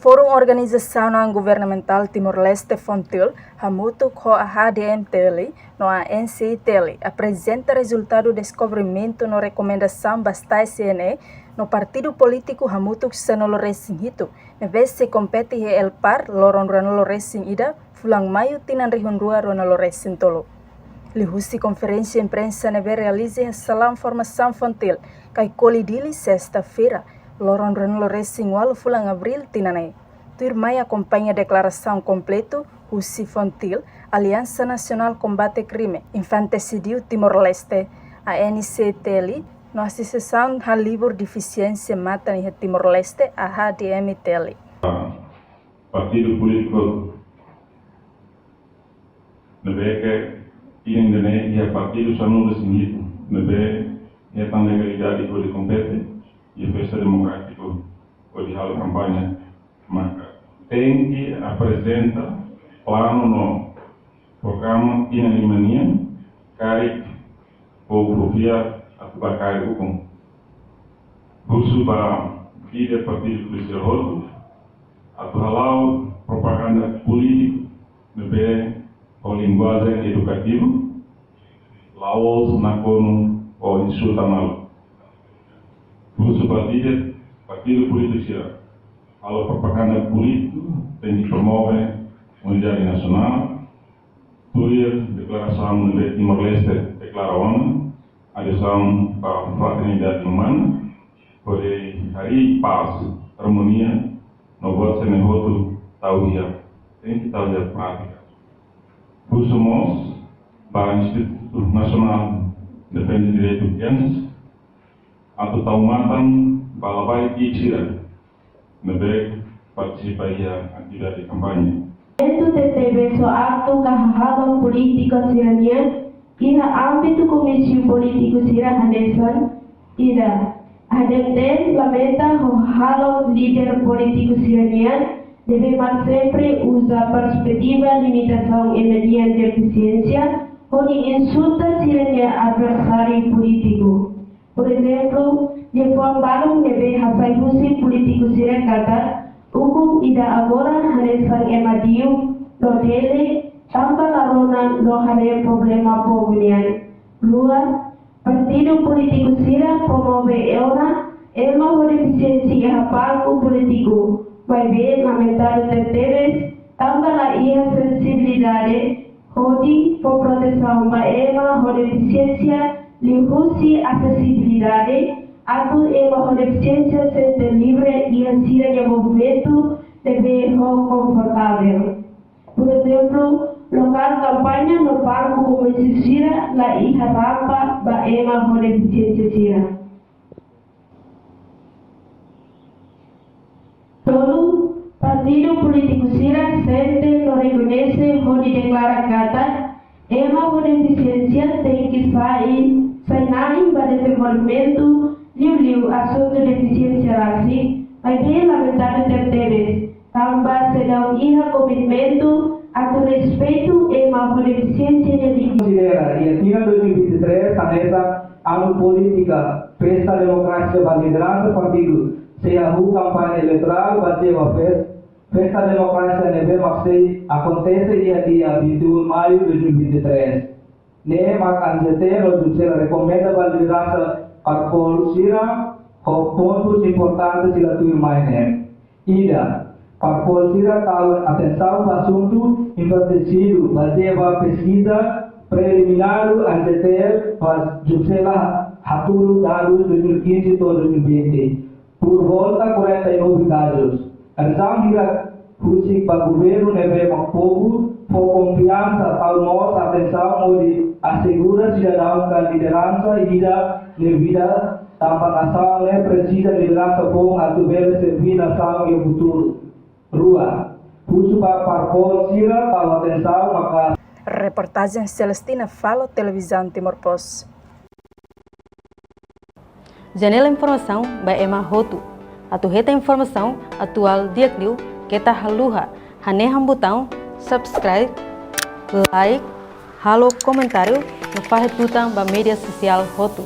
Fórum Organização Não Governamental Timor-Leste FONTIL, Hamutu com a HDMTL, no ANCITL, apresenta resultado do descobrimento na recomendação Bastai CNE, no partido político Hamutu Sanolo Racing Hito, na vez se compete e el par, loron Ranolo Racing Ida, Fulang Maio Tinan Rihun Rua Ronolo Racing Tolo. Lihusi conferência imprensa neve realize a salam formação FONTIL, cai colidili sexta-feira, loron Ranolo Racing Walo Fulang Abril Tinanai. Turmai acompanha a declaração completo, Husi FONTIL, Aliança Nacional Combate Crime, Infanticidio Timor-Leste, a ANCITL, na Associação Halibur Deficiência Mata em Timor-Leste, a HDMTL. Partido político que e a partido Sanolo Racing e a legalidade que compete e a festa democrático de a campanha marca. Tem que apresenta plano no programa Inalimania, cai ou provia a tubacar o com. Russo para vida partido político, a tuhalau propaganda político, ou linguagem educativa, laos na cono ou insulta mal. Russo para vida partido político, a propaganda política tem que promover unidade nacional, tuir declaração de Timor-Leste declara ONU, adesão para a fraternidade humana, poder hari paz, harmonia, no voto sem voto tauhia, tem que tauhia prática. Somos para o Instituto Nacional de Defesa de Direitos Humanos, atau taumatan balabai kicira, nebe participa a atividade de campanha. Dentro de ato kahahaban político siranya, ira âmbito comissão político sira hanesan, ira adente lamenta halo líder político siranya deve sempre usar perspectiva limitação e mediante eficiência, onde insulta siranya adversário político. Por exemplo, de forma deve hasai husi político sira kata hukum ida agora hanesan emadiu do dele tanpa larona do hane problema pobunian. Dua, partido político sira promove eona ema eficiência e palco político. Vai ver lamentável teves tanpa la ia sensibilidade hodi por proteção ba ema eficiência lihusi acessibilidade atau ema deficiência ser livre e ansira de movimento deve confortável. Por exemplo, local campanha no palco como sira la iha rampa ba ema deficiência sira. Todo partido político sira sente no reconhece ou declara kata ema deficiência tem que sair para desenvolvimento liu assunto de deficiência raci, vai bem lamentável tertebes, também sedang iha komitmento atau respeito e uma deficiência de considera e atina 2023 sanesa anu política pesta democrácia para liderança partido seja campanha eleitoral para festa democrácia neve maksei acontece dia 21 maio 2023 ne makan jete no recomenda para liderança Parpol sira pontos importantes sila tuir maine. Ida, Parpol sira tal atenção para assunto infanticidio, baseava pesquisa preliminar anterior para Jusela Hatulu dados 2015 to 2020. Por volta 49 casos. Exam hira fusik para governo neve povo por confiança tal nós atenção onde assegura cidadão da liderança e vida tanpa nação ne precisa liderança bom a tuver servir nação e futuro. Rua, Pusuba Parpol sira para atenção maka. Reportagem Celestina Falo, Televisão Timor-Post. Janela Informação by Emma Hotu. Atuheta informação atual diakliu kita haluha haneham botão subscribe, like, halo comentário no fahet tutang ba media sosial Hotu.